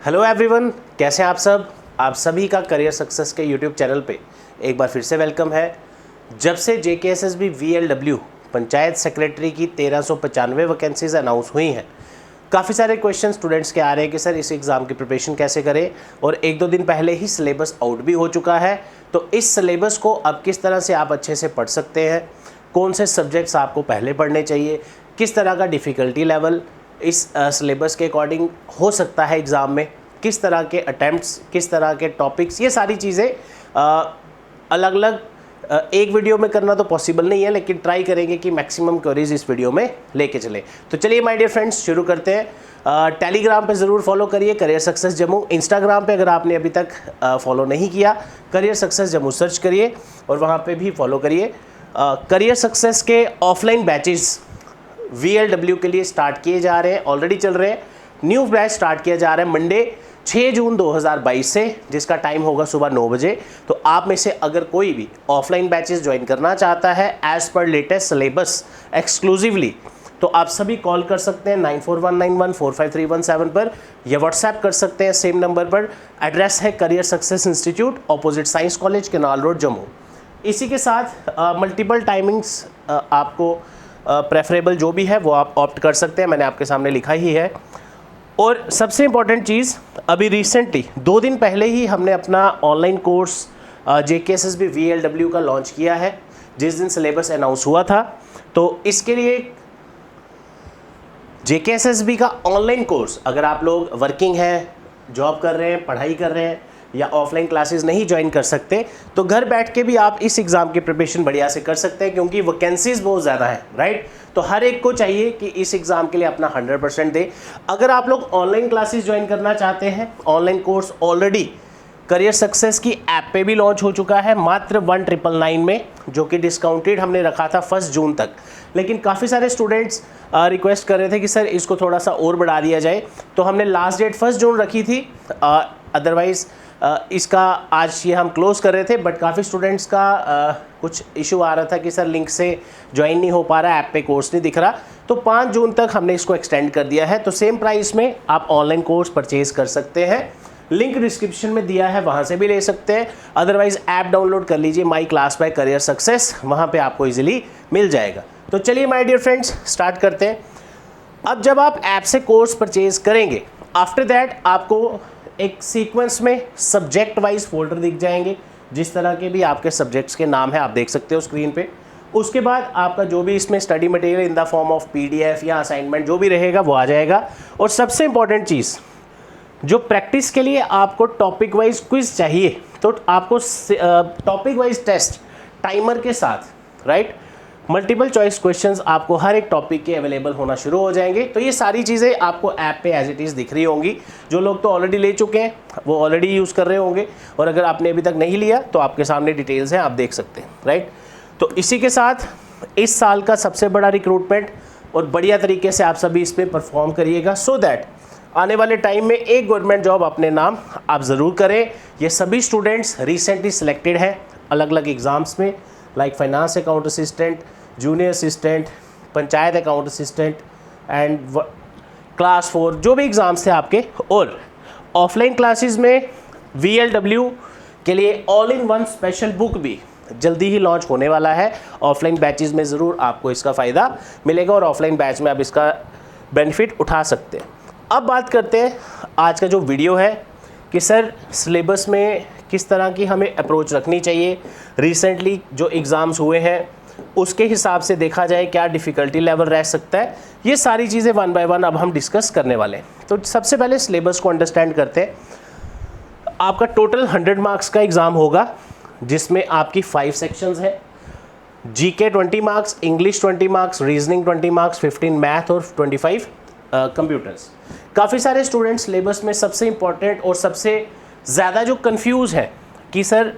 Hello everyone, कैसे हैं आप सब। आप सभी का करियर सक्सेस के यूट्यूब चैनल पे एक बार फिर से वेलकम है। जब से JKSSB VLW पंचायत सेक्रेटरी की 1395 वैकेंसीज अनाउंस हुई हैं, काफ़ी सारे क्वेश्चन स्टूडेंट्स के आ रहे हैं कि सर इस एग्ज़ाम की प्रिपरेशन कैसे करें, और एक दो दिन पहले ही सिलेबस आउट भी हो चुका है। तो इस सिलेबस को अब किस तरह से आप अच्छे से पढ़ सकते हैं, कौन से सब्जेक्ट्स आपको पहले पढ़ने चाहिए, किस तरह का डिफ़िकल्टी लेवल इस सिलेबस के अकॉर्डिंग हो सकता है एग्ज़ाम में, किस तरह के अटैम्प्ट्स, किस तरह के टॉपिक्स, ये सारी चीज़ें अलग अलग एक वीडियो में करना तो पॉसिबल नहीं है, लेकिन ट्राई करेंगे कि मैक्सिमम क्वेरीज इस वीडियो में लेके चले। तो चलिए माय डियर फ्रेंड्स, शुरू करते हैं। टेलीग्राम पे ज़रूर फॉलो करिए करियर सक्सेस जम्मू। इंस्टाग्राम पे अगर आपने अभी तक फॉलो नहीं किया, करियर सक्सेस जम्मू सर्च करिए और वहाँ पे भी फॉलो करिए। करियर सक्सेस के ऑफलाइन बैचेस VLW के लिए स्टार्ट किए जा रहे हैं, ऑलरेडी चल रहे हैं। न्यू बैच स्टार्ट किया जा रहा है मंडे 6 जून 2022 से, जिसका टाइम होगा सुबह 9 बजे। तो आप में से अगर कोई भी ऑफलाइन बैचेस ज्वाइन करना चाहता है as per latest syllabus exclusively, तो आप सभी कॉल कर सकते हैं 9419145317 पर, या व्हाट्सएप कर सकते हैं सेम नंबर पर। एड्रेस है career success institute, opposite science college, canal road, Jammu. इसी के साथ मल्टीपल टाइमिंग्स आपको प्रेफरेबल जो भी है वो आप ऑप्ट कर सकते हैं, मैंने आपके सामने लिखा ही है। और सबसे इम्पॉर्टेंट चीज़, अभी रिसेंटली 2 दिन पहले ही हमने अपना ऑनलाइन कोर्स JKSSB VLW का लॉन्च किया है, जिस दिन सिलेबस अनाउंस हुआ था। तो इसके लिए JKSSB का ऑनलाइन कोर्स, अगर आप लोग वर्किंग हैं, जॉब कर रहे हैं, पढ़ाई कर रहे हैं, या ऑफलाइन क्लासेस नहीं ज्वाइन कर सकते, तो घर बैठ के भी आप इस एग्ज़ाम की प्रिपरेशन बढ़िया से कर सकते हैं, क्योंकि वैकेंसीज बहुत ज़्यादा है, राइट। तो हर एक को चाहिए कि इस एग्ज़ाम के लिए अपना 100% दे। अगर आप लोग ऑनलाइन क्लासेस ज्वाइन करना चाहते हैं, online course already career success की ऐप पे भी लॉन्च हो चुका है मात्र 1999 में, जो कि डिस्काउंटेड हमने रखा था 1 जून तक। लेकिन काफ़ी सारे स्टूडेंट्स रिक्वेस्ट कर रहे थे कि सर इसको थोड़ा सा और बढ़ा दिया जाए, तो हमने लास्ट डेट 1 जून रखी थी। अदरवाइज़ इसका आज ये हम क्लोज़ कर रहे थे, बट काफ़ी स्टूडेंट्स का कुछ इशू आ रहा था कि सर लिंक से ज्वाइन नहीं हो पा रहा, ऐप पे कोर्स नहीं दिख रहा। तो 5 जून तक हमने इसको एक्सटेंड कर दिया है। तो सेम प्राइस में आप ऑनलाइन कोर्स परचेज़ कर सकते हैं, लिंक डिस्क्रिप्शन में दिया है, वहाँ से भी ले सकते हैं। अदरवाइज़ ऐप डाउनलोड कर लीजिए, My Class by Career Success, वहाँ पर आपको ईजिली मिल जाएगा। तो चलिए माय डियर फ्रेंड्स, स्टार्ट करते हैं। अब जब आप ऐप से कोर्स परचेज़ करेंगे, आफ्टर दैट आपको एक सीक्वेंस में सब्जेक्ट वाइज फोल्डर दिख जाएंगे, जिस तरह के भी आपके सब्जेक्ट्स के नाम है आप देख सकते हो स्क्रीन पे। उसके बाद आपका जो भी इसमें study material in the form of PDF या असाइनमेंट जो भी रहेगा वो आ जाएगा। और सबसे इंपॉर्टेंट चीज़, जो प्रैक्टिस के लिए आपको टॉपिक वाइज क्विज चाहिए, तो आपको टॉपिक वाइज टेस्ट टाइमर के साथ, राइट, मल्टीपल चॉइस क्वेश्चंस आपको हर एक टॉपिक के अवेलेबल होना शुरू हो जाएंगे। तो ये सारी चीज़ें आपको ऐप पे एज इट इज़ दिख रही होंगी। जो लोग तो ऑलरेडी ले चुके हैं वो ऑलरेडी यूज़ कर रहे होंगे, और अगर आपने अभी तक नहीं लिया तो आपके सामने डिटेल्स हैं, आप देख सकते हैं, राइट। तो इसी के साथ इस साल का सबसे बड़ा रिक्रूटमेंट, और बढ़िया तरीके से आप सभी इस पर परफॉर्म करिएगा, सो दैट आने वाले टाइम में एक गवर्नमेंट जॉब अपने नाम आप ज़रूर करें। ये सभी स्टूडेंट्स रिसेंटली सिलेक्टेड हैं अलग अलग एग्ज़ाम्स में, like finance account assistant, junior assistant, panchayat account assistant and class 4 जो भी एग्ज़ाम्स थे आपके। और ऑफलाइन क्लासेस में VLW के लिए all in one special book भी जल्दी ही लॉन्च होने वाला है। ऑफलाइन बैचेस में ज़रूर आपको इसका फ़ायदा मिलेगा, और ऑफलाइन बैच में आप इसका बेनिफिट उठा सकते हैं। अब बात करते हैं आज का जो वीडियो है कि सर सिलेबस में किस तरह की हमें अप्रोच रखनी चाहिए। रिसेंटली जो एग्ज़ाम्स हुए हैं उसके हिसाब से देखा जाए क्या डिफ़िकल्टी लेवल रह सकता है, ये सारी चीज़ें 1 बाय 1 अब हम डिस्कस करने वाले हैं। तो सबसे पहले सिलेबस को अंडरस्टैंड करते हैं। आपका टोटल 100 मार्क्स का एग्ज़ाम होगा, जिसमें आपकी 5 सेक्शंस हैं। GK 20 marks, English 20 marks, reasoning 20 marks, 15 math और 25 कंप्यूटर्स। काफ़ी सारे स्टूडेंट्स सिलेबस में सबसे इम्पॉर्टेंट और सबसे ज़्यादा जो कंफ्यूज है कि सर,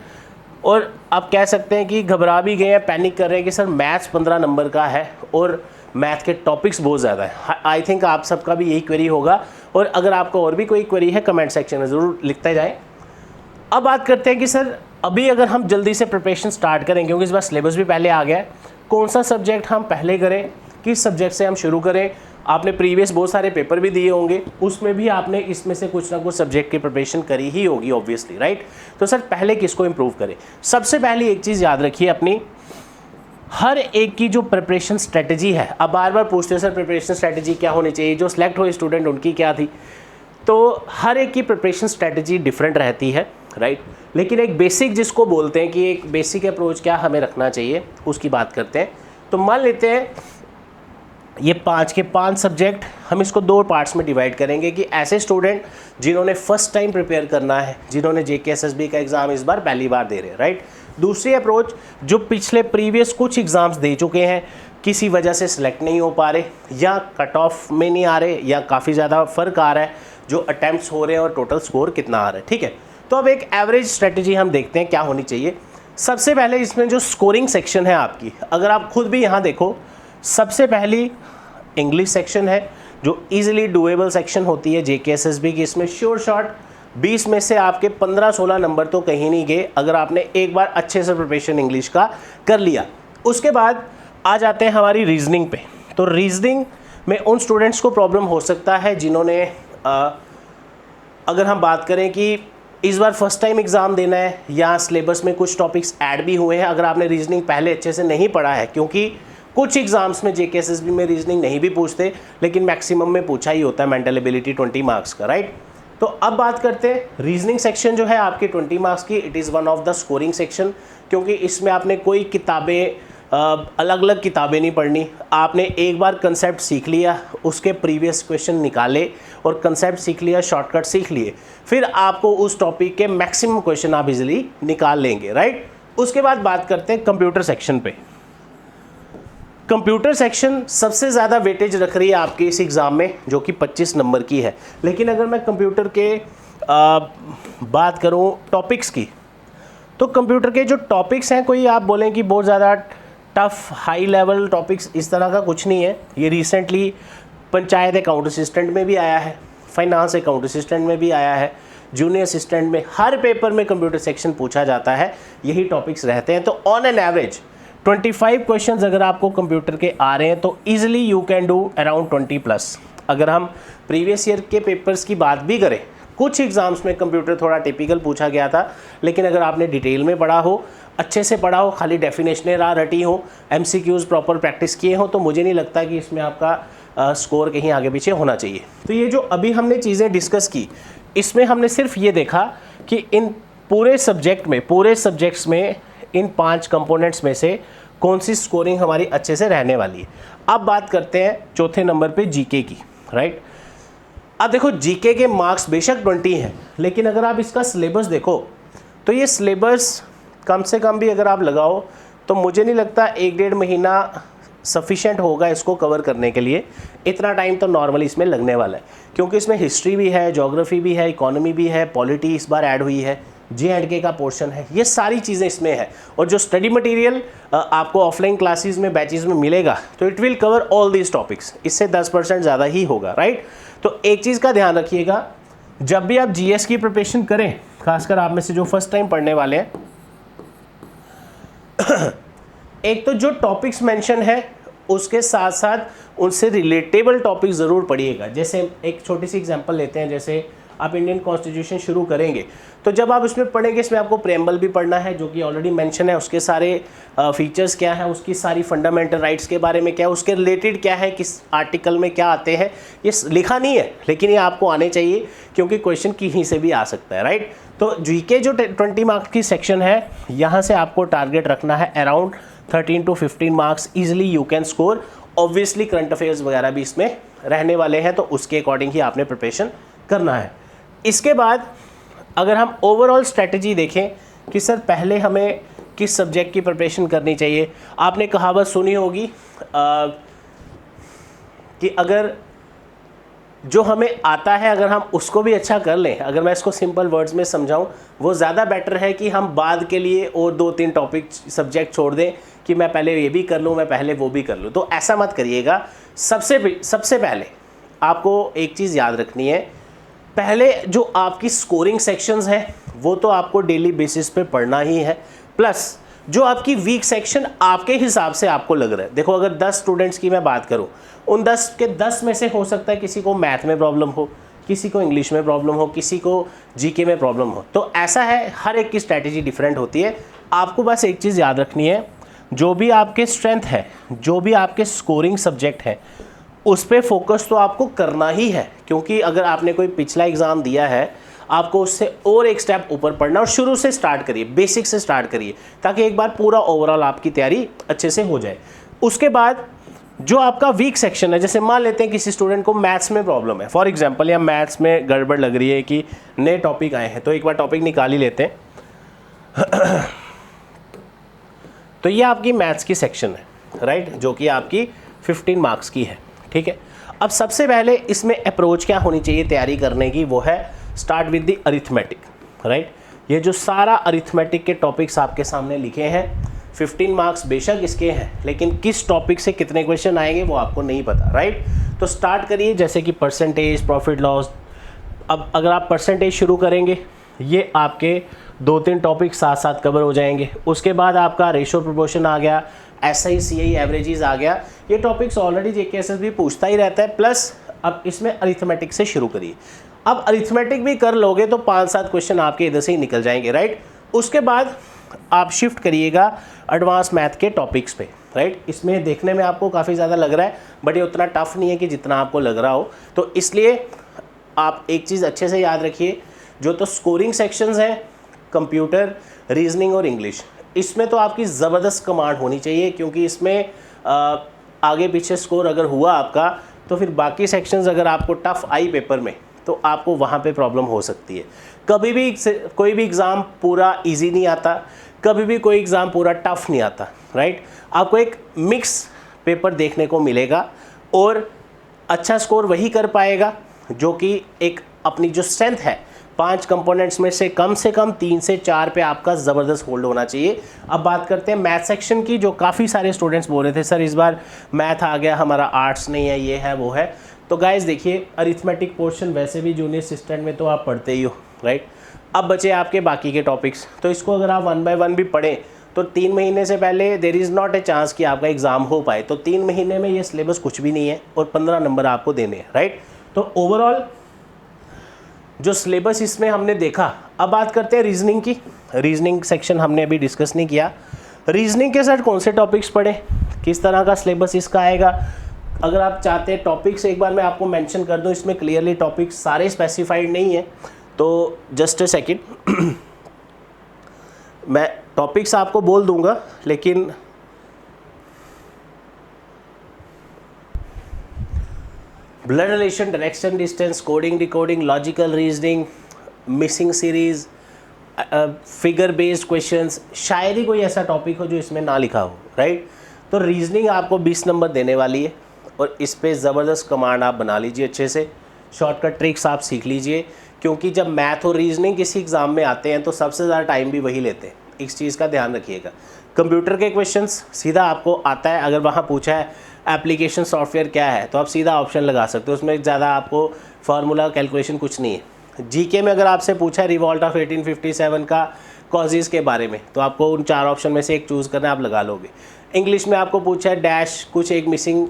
और आप कह सकते हैं कि घबरा भी गए हैं, पैनिक कर रहे हैं कि सर मैथ्स 15 नंबर का है और मैथ के टॉपिक्स बहुत ज़्यादा है। आई थिंक आप सबका भी यही क्वेरी होगा, और अगर आपको और भी कोई क्वेरी है कमेंट सेक्शन में ज़रूर लिखते जाएं। अब बात करते हैं कि सर अभी अगर हम जल्दी से प्रिपरेशन स्टार्ट करें, क्योंकि इस बार सिलेबस भी पहले आ गया है, कौन सा सब्जेक्ट हम पहले करें, किस सब्जेक्ट से हम शुरू करें। आपने प्रीवियस बहुत सारे पेपर भी दिए होंगे, उसमें भी आपने इसमें से कुछ ना कुछ सब्जेक्ट की प्रिपरेशन करी ही होगी ऑब्वियसली, राइट। तो सर पहले किसको इम्प्रूव करें? सबसे पहली एक चीज़ याद रखिए अपनी, हर एक की जो प्रिपरेशन स्ट्रेटजी है, अब बार बार पूछते हैं सर प्रिपरेशन स्ट्रेटजी क्या होनी चाहिए, जो सिलेक्ट हुए स्टूडेंट उनकी क्या थी, तो हर एक की प्रिपरेशन स्ट्रेटजी डिफरेंट रहती है, राइट। लेकिन एक बेसिक जिसको बोलते हैं कि एक बेसिक अप्रोच क्या हमें रखना चाहिए, उसकी बात करते हैं। तो मान लेते हैं ये 5 के 5 सब्जेक्ट, हम इसको 2 पार्ट्स में डिवाइड करेंगे कि ऐसे स्टूडेंट जिन्होंने फर्स्ट टाइम प्रिपेयर करना है, जिन्होंने JKSSB का एग्ज़ाम इस बार पहली बार दे रहे हैं, राइट। दूसरी अप्रोच जो पिछले प्रीवियस कुछ एग्ज़ाम्स दे चुके हैं, किसी वजह से सिलेक्ट नहीं हो पा रहे या कट ऑफ में नहीं आ रहे या काफ़ी ज़्यादा फ़र्क आ रहा है जो अटैम्प्ट्स हो रहे हैं और टोटल स्कोर कितना आ रहा है, ठीक है। तो अब एक एवरेज स्ट्रेटजी हम देखते हैं क्या होनी चाहिए। सबसे पहले इसमें जो स्कोरिंग सेक्शन है आपकी, अगर आप खुद भी यहाँ देखो, सबसे पहली इंग्लिश सेक्शन है जो ईजिली डुएबल सेक्शन होती है JKSSB की। इसमें श्योर शॉट 20 में से आपके 15-16 नंबर तो कहीं नहीं गए अगर आपने एक बार अच्छे से प्रिपरेशन इंग्लिश का कर लिया। उसके बाद आ जाते हैं हमारी रीजनिंग पे। तो रीजनिंग में उन स्टूडेंट्स को प्रॉब्लम हो सकता है जिन्होंने अगर हम बात करें कि इस बार फर्स्ट टाइम एग्ज़ाम देना है या सिलेबस में कुछ टॉपिक्स ऐड भी हुए हैं, अगर आपने रीजनिंग पहले अच्छे से नहीं पढ़ा है, क्योंकि कुछ एग्जाम्स में JKSSB में रीजनिंग नहीं भी पूछते लेकिन मैक्सिमम में पूछा ही होता है मेंटल एबिलिटी 20 मार्क्स का, राइट। तो अब बात करते हैं रीजनिंग सेक्शन जो है आपकी 20 मार्क्स की, it is one of the scoring section, क्योंकि इसमें आपने कोई किताबें अलग अलग किताबें नहीं पढ़नी, आपने एक बार कंसेप्ट सीख लिया, उसके प्रीवियस क्वेश्चन निकाले और कंसेप्ट सीख लिया, शॉर्टकट सीख लिए, फिर आपको उस टॉपिक के मैक्सिमम क्वेश्चन आप इजीली निकाल लेंगे, राइट। उसके बाद बात करते हैं कंप्यूटर सेक्शन पे। कंप्यूटर सेक्शन सबसे ज़्यादा वेटेज रख रही है आपके इस एग्ज़ाम में, जो कि 25 नंबर की है। लेकिन अगर मैं कंप्यूटर के बात करूं टॉपिक्स की, तो कंप्यूटर के जो टॉपिक्स हैं, कोई आप बोलें कि बहुत ज़्यादा टफ हाई लेवल टॉपिक्स, इस तरह का कुछ नहीं है। ये रिसेंटली पंचायत अकाउंट असिस्टेंट में भी आया है, फाइनेंस अकाउंट असिस्टेंट में भी आया है, जूनियर असिस्टेंट में, हर पेपर में कंप्यूटर सेक्शन पूछा जाता है, यही टॉपिक्स रहते हैं। तो ऑन एन एवरेज 25 क्वेश्चंस अगर आपको कंप्यूटर के आ रहे हैं तो easily you can do around 20+। अगर हम प्रीवियस ईयर के पेपर्स की बात भी करें, कुछ एग्जाम्स में कंप्यूटर थोड़ा टिपिकल पूछा गया था, लेकिन अगर आपने डिटेल में पढ़ा हो, अच्छे से पढ़ा हो, खाली डेफिनेशनें रटी हो, MCQs प्रॉपर प्रैक्टिस किए हो, तो मुझे नहीं लगता कि इसमें आपका स्कोर कहीं आगे पीछे होना चाहिए। तो ये जो अभी हमने चीज़ें डिस्कस की, इसमें हमने सिर्फ ये देखा कि इन पूरे सब्जेक्ट में, पूरे सब्जेक्ट्स में इन 5 कंपोनेंट्स में से कौन सी स्कोरिंग हमारी अच्छे से रहने वाली है। अब बात करते हैं चौथे नंबर पे GK की, राइट। अब देखो GK के मार्क्स बेशक 20 हैं, लेकिन अगर आप इसका सिलेबस देखो तो ये सिलेबस कम से कम भी अगर आप लगाओ तो मुझे नहीं लगता 1-1.5 महीना सफिशेंट होगा इसको कवर करने के लिए। इतना टाइम तो नॉर्मली इसमें लगने वाला है, क्योंकि इसमें हिस्ट्री भी है, ज्योग्राफी भी है, इकोनॉमी भी है, पॉलिटी इस बार ऐड हुई है, J&K का पोर्शन है, ये सारी चीज़ें इसमें है। और जो स्टडी मटेरियल आपको ऑफलाइन क्लासेस में, बैचेस में मिलेगा, तो it will cover all these topics, इससे 10% ज़्यादा ही होगा, राइट। तो एक चीज़ का ध्यान रखिएगा, जब भी आप GS की प्रिपरेशन करें, खासकर आप में से जो फर्स्ट टाइम पढ़ने वाले हैं, एक तो जो टॉपिक्स मेंशन है उसके साथ साथ उनसे रिलेटेबल टॉपिक ज़रूर पढ़िएगा। जैसे एक छोटी सी एग्जांपल लेते हैं, जैसे आप इंडियन कॉन्स्टिट्यूशन शुरू करेंगे तो जब आप इसमें पढ़ेंगे, इसमें आपको प्रेम्बल भी पढ़ना है जो कि ऑलरेडी मेंशन है, उसके सारे फीचर्स क्या हैं, उसकी सारी फंडामेंटल राइट्स के बारे में क्या है, उसके रिलेटेड क्या है, किस आर्टिकल में क्या आते हैं, ये लिखा नहीं है लेकिन ये आपको आने चाहिए, क्योंकि क्वेश्चन कहीं से भी आ सकता है, राइट। तो GK जो 20 मार्क्स की सेक्शन है, यहाँ से आपको टारगेट रखना है around 13 to 15 marks easily you can score. Obviously current affairs वगैरह भी इसमें रहने वाले हैं, तो उसके अकॉर्डिंग ही आपने प्रिपरेशन करना है। इसके बाद अगर हम ओवरऑल स्ट्रेटजी देखें कि सर पहले हमें किस सब्जेक्ट की प्रिपरेशन करनी चाहिए, आपने कहावत सुनी होगी कि अगर जो हमें आता है अगर हम उसको भी अच्छा कर लें, अगर मैं इसको सिंपल वर्ड्स में समझाऊं, वो ज़्यादा बेटर है कि हम बाद के लिए और 2-3 टॉपिक सब्जेक्ट छोड़ दें कि मैं पहले ये भी कर लूँ, मैं पहले वो भी कर लूँ। तो ऐसा मत करिएगा। सबसे पहले आपको एक चीज़ याद रखनी है, पहले जो आपकी स्कोरिंग सेक्शंस हैं वो तो आपको डेली बेसिस पे पढ़ना ही है, प्लस जो आपकी वीक सेक्शन आपके हिसाब से आपको लग रहा है। देखो अगर 10 स्टूडेंट्स की मैं बात करूं, उन 10 के 10 में से हो सकता है किसी को मैथ में प्रॉब्लम हो, किसी को इंग्लिश में प्रॉब्लम हो, किसी को जीके में प्रॉब्लम हो। तो ऐसा है, हर एक की स्ट्रैटेजी डिफरेंट होती है। आपको बस एक चीज़ याद रखनी है, जो भी आपके स्ट्रेंथ है, जो भी आपके स्कोरिंग सब्जेक्ट है, उस पर फोकस तो आपको करना ही है। क्योंकि अगर आपने कोई पिछला एग्ज़ाम दिया है, आपको उससे और एक स्टेप ऊपर पढ़ना, और शुरू से स्टार्ट करिए, बेसिक से स्टार्ट करिए, ताकि एक बार पूरा ओवरऑल आपकी तैयारी अच्छे से हो जाए। उसके बाद जो आपका वीक सेक्शन है, जैसे मान लेते हैं किसी स्टूडेंट को मैथ्स में प्रॉब्लम है फॉर एग्जांपल, या मैथ्स में गड़बड़ लग रही है कि नए टॉपिक आए हैं, तो एक बार टॉपिक निकाल ही लेते हैं। तो ये आपकी मैथ्स की सेक्शन है, राइट, जो कि आपकी 15 मार्क्स की है, ठीक है। अब सबसे पहले इसमें अप्रोच क्या होनी चाहिए तैयारी करने की, वो है start with the arithmetic, right. ये जो सारा अरिथमेटिक के टॉपिक्स आपके सामने लिखे हैं, 15 मार्क्स बेशक इसके हैं, लेकिन किस टॉपिक से कितने क्वेश्चन आएंगे वो आपको नहीं पता, राइट। तो स्टार्ट करिए, जैसे कि परसेंटेज, प्रॉफिट लॉस। अब अगर आप परसेंटेज शुरू करेंगे, ये आपके 2-3 टॉपिक साथ साथ कवर हो जाएंगे। उसके बाद आपका रेशो प्रोपोर्शन आ गया, SI CI एवरेजेस आ गया। ये टॉपिक्स ऑलरेडी JKSSB पूछता ही रहता है, प्लस अब इसमें अरिथमेटिक से शुरू करिए। अब अरिथमेटिक भी कर लोगे तो 5-7 क्वेश्चन आपके इधर से ही निकल जाएंगे, राइट। उसके बाद आप शिफ्ट करिएगा एडवांस मैथ के टॉपिक्स पे, राइट। इसमें देखने में आपको काफ़ी ज़्यादा लग रहा है, बट ये उतना टफ नहीं है कि जितना आपको लग रहा हो। तो इसलिए आप एक चीज़ अच्छे से याद रखिए, जो तो स्कोरिंग सेक्शंस हैं, कंप्यूटर, रीजनिंग और इंग्लिश, इसमें तो आपकी ज़बरदस्त कमांड होनी चाहिए, क्योंकि इसमें आगे पीछे स्कोर अगर हुआ आपका, तो फिर बाकी सेक्शंस अगर आपको टफ आई पेपर में, तो आपको वहाँ पे प्रॉब्लम हो सकती है। कभी भी कोई भी एग्ज़ाम पूरा इजी नहीं आता, कभी भी कोई एग्ज़ाम पूरा टफ नहीं आता, राइट। आपको एक मिक्स पेपर देखने को मिलेगा, और अच्छा स्कोर वही कर पाएगा जो कि एक अपनी जो स्ट्रेंथ है, 5 कंपोनेंट्स में से कम 3 से 4 पे आपका ज़बरदस्त होल्ड होना चाहिए। अब बात करते हैं मैथ सेक्शन की, जो काफ़ी सारे स्टूडेंट्स बोल रहे थे सर इस बार मैथ आ गया, हमारा आर्ट्स नहीं है, ये है वो है। तो गाइस देखिए, अरिथमेटिक पोर्शन वैसे भी जूनियर असिस्टेंट में तो आप पढ़ते ही हो, राइट। अब बचे आपके बाकी के टॉपिक्स, तो इसको अगर आप 1 बाय 1 भी पढ़ें तो 3 महीने से पहले there is not a chance कि आपका एग्ज़ाम हो पाए। तो 3 महीने में ये सिलेबस कुछ भी नहीं है, और 15 नंबर आपको देने हैं, राइट। तो ओवरऑल जो सिलेबस इसमें हमने देखा। अब बात करते हैं रीजनिंग की। रीजनिंग सेक्शन हमने अभी डिस्कस नहीं किया। रीजनिंग के साथ कौन से टॉपिक्स पढ़ें, किस तरह का सिलेबस इसका आएगा। अगर आप चाहते हैं टॉपिक्स एक बार मैं आपको मेंशन कर दूं, इसमें क्लियरली टॉपिक्स सारे स्पेसिफाइड नहीं है, तो जस्ट अ सेकेंड मैं टॉपिक्स आपको बोल दूंगा, लेकिन blood relation, direction distance, coding decoding, logical reasoning, missing series, figure based questions, शायद ही कोई ऐसा टॉपिक हो जो इसमें ना लिखा हो, राइट। तो रीजनिंग आपको 20 नंबर देने वाली है, और इस पर ज़बरदस्त कमांड आप बना लीजिए अच्छे से, शॉर्टकट ट्रिक्स आप सीख लीजिए, क्योंकि जब मैथ और रीजनिंग किसी एग्ज़ाम में आते हैं तो सबसे ज़्यादा टाइम भी वही लेते हैं। इस चीज़ का ध्यान रखिएगा। कंप्यूटर के क्वेश्चंस सीधा आपको आता है, अगर वहाँ पूछा है एप्लीकेशन सॉफ्टवेयर क्या है, तो आप सीधा ऑप्शन लगा सकते हो, उसमें ज़्यादा आपको फार्मूला कैलकुलेशन कुछ नहीं है। जीके में अगर आपसे पूछा है रिवॉल्ट ऑफ 1857 का कॉजेज़ के बारे में, तो आपको उन 4 ऑप्शन में से एक चूज़ करना है, आप लगा लोगे। इंग्लिश में आपको पूछा है डैश, कुछ एक मिसिंग,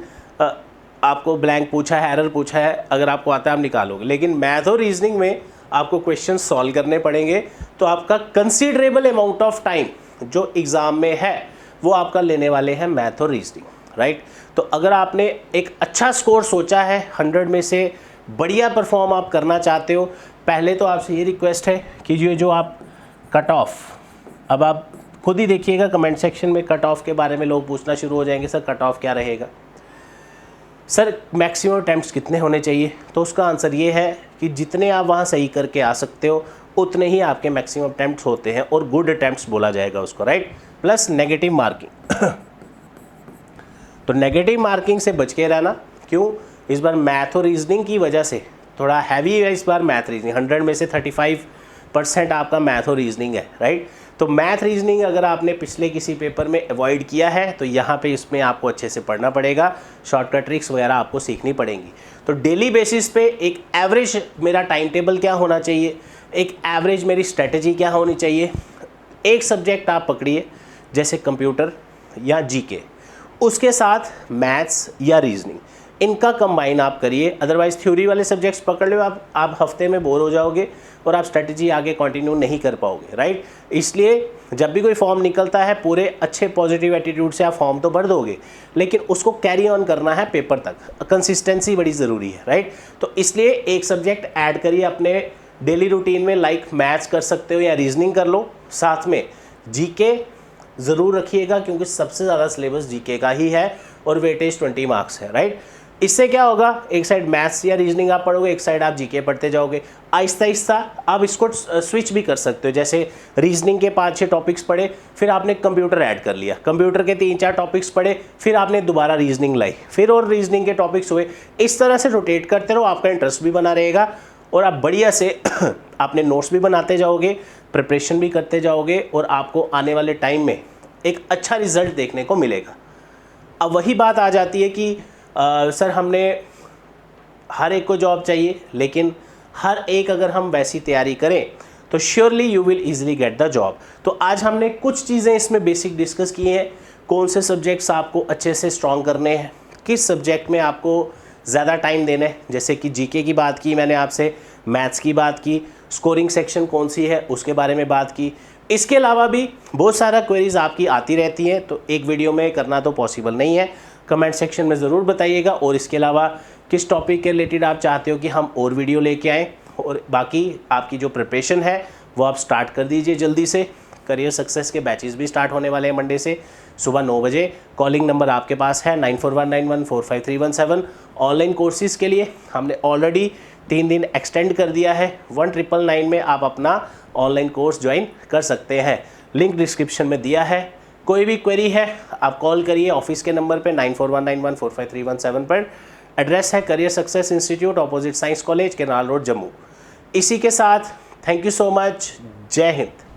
आपको ब्लैंक पूछा है, एरर पूछा है, अगर आपको आता है आप निकालोगे। लेकिन मैथ और रीजनिंग में आपको क्वेश्चन सॉल्व करने पड़ेंगे, तो आपका कंसीडरेबल अमाउंट ऑफ टाइम जो एग्ज़ाम में है वो आपका लेने वाले हैं मैथ और रीजनिंग, राइट। तो अगर आपने एक अच्छा स्कोर सोचा है, 100 में से बढ़िया परफॉर्म आप करना चाहते हो, पहले तो आपसे ये रिक्वेस्ट है कि ये जो आप कट ऑफ, अब आप खुद ही देखिएगा कमेंट सेक्शन में कट ऑफ के बारे में लोग पूछना शुरू हो जाएंगे, सर कट ऑफ क्या रहेगा, सर मैक्सिमम अटैम्प्ट्स कितने होने चाहिए। तो उसका आंसर ये है कि जितने आप वहाँ सही करके आ सकते हो उतने ही आपके मैक्सिमम अटैम्प्ट्स होते हैं, और गुड अटैम्प्ट्स बोला जाएगा उसको, राइट। प्लस नेगेटिव मार्किंग तो नेगेटिव मार्किंग से बच के रहना। क्यों, इस बार मैथ और रीजनिंग की वजह से थोड़ा हैवी है इस बार मैथ रीजनिंग, 100 में से 35% आपका मैथ और रीजनिंग है, राइट। तो मैथ रीजनिंग अगर आपने पिछले किसी पेपर में अवॉइड किया है, तो यहाँ पे इसमें आपको अच्छे से पढ़ना पड़ेगा, शॉर्टकट ट्रिक्स वगैरह आपको सीखनी पड़ेंगी। तो डेली बेसिस पे एक एवरेज मेरा टाइम टेबल क्या होना चाहिए, एक एवरेज मेरी स्ट्रेटजी क्या होनी चाहिए। एक सब्जेक्ट आप पकड़िए जैसे कंप्यूटर या जीके, उसके साथ मैथ्स या रीजनिंग, इनका कंबाइन आप करिए। अदरवाइज़ थ्योरी वाले सब्जेक्ट्स पकड़ लो आप हफ्ते में बोर हो जाओगे और आप स्ट्रेटजी आगे कंटिन्यू नहीं कर पाओगे, राइट। इसलिए जब भी कोई फॉर्म निकलता है पूरे अच्छे पॉजिटिव एटीट्यूड से आप फॉर्म तो भर दोगे, लेकिन उसको कैरी ऑन करना है पेपर तक, कंसिस्टेंसी बड़ी ज़रूरी है, राइट। तो इसलिए एक सब्जेक्ट ऐड करिए अपने डेली रूटीन में, लाइक मैथ्स कर सकते हो या रीजनिंग कर लो, साथ में जीके ज़रूर रखिएगा क्योंकि सबसे ज़्यादा सिलेबस जीके का ही है और वेटेज 20 मार्क्स है, राइट। इससे क्या होगा, एक साइड मैथ्स या रीजनिंग आप पढ़ोगे, एक साइड आप जीके पढ़ते जाओगे। आहिस्ता आहिस्ता आप इसको स्विच भी कर सकते हो, जैसे रीजनिंग के 5-6 टॉपिक्स पढ़े, फिर आपने कंप्यूटर ऐड कर लिया, कंप्यूटर के 3-4 टॉपिक्स पढ़े, फिर आपने दोबारा रीजनिंग लाई, फिर और रीजनिंग के टॉपिक्स हुए। इस तरह से रोटेट करते रहो, आपका इंटरेस्ट भी बना रहेगा और आप बढ़िया से अपने नोट्स भी बनाते जाओगे, प्रिपरेशन भी करते जाओगे और आपको आने वाले टाइम में एक अच्छा रिजल्ट देखने को मिलेगा। अब वही बात आ जाती है कि सर हमने हर एक को जॉब चाहिए, लेकिन हर एक अगर हम वैसी तैयारी करें तो surely you will easily get the job. तो आज हमने कुछ चीज़ें इसमें बेसिक डिस्कस की हैं, कौन से सब्जेक्ट्स आपको अच्छे से स्ट्रॉन्ग करने हैं, किस सब्जेक्ट में आपको ज़्यादा टाइम देना है, जैसे कि जीके की बात की मैंने आपसे, मैथ्स की बात की, स्कोरिंग सेक्शन कौन सी है उसके बारे में बात की। इसके अलावा भी बहुत सारा क्वेरीज आपकी आती रहती हैं, तो एक वीडियो में करना तो पॉसिबल नहीं है, कमेंट सेक्शन में ज़रूर बताइएगा। और इसके अलावा किस टॉपिक के रिलेटेड आप चाहते हो कि हम और वीडियो लेके आएँ, और बाकी आपकी जो प्रिपरेशन है वो आप स्टार्ट कर दीजिए जल्दी से। करियर सक्सेस के बैचेस भी स्टार्ट होने वाले हैं मंडे से सुबह 9 बजे। कॉलिंग नंबर आपके पास है 9419145317। ऑनलाइन कोर्सेज़ के लिए हमने ऑलरेडी 3 दिन एक्सटेंड कर दिया है, 1999 में आप अपना ऑनलाइन कोर्स ज्वाइन कर सकते हैं, लिंक डिस्क्रिप्शन में दिया है। कोई भी क्वेरी है आप कॉल करिए ऑफिस के नंबर पे 9419145317 पर। एड्रेस है career success institute, opposite science college, canal road, Jammu. इसी के साथ थैंक यू सो मच, जय हिंद।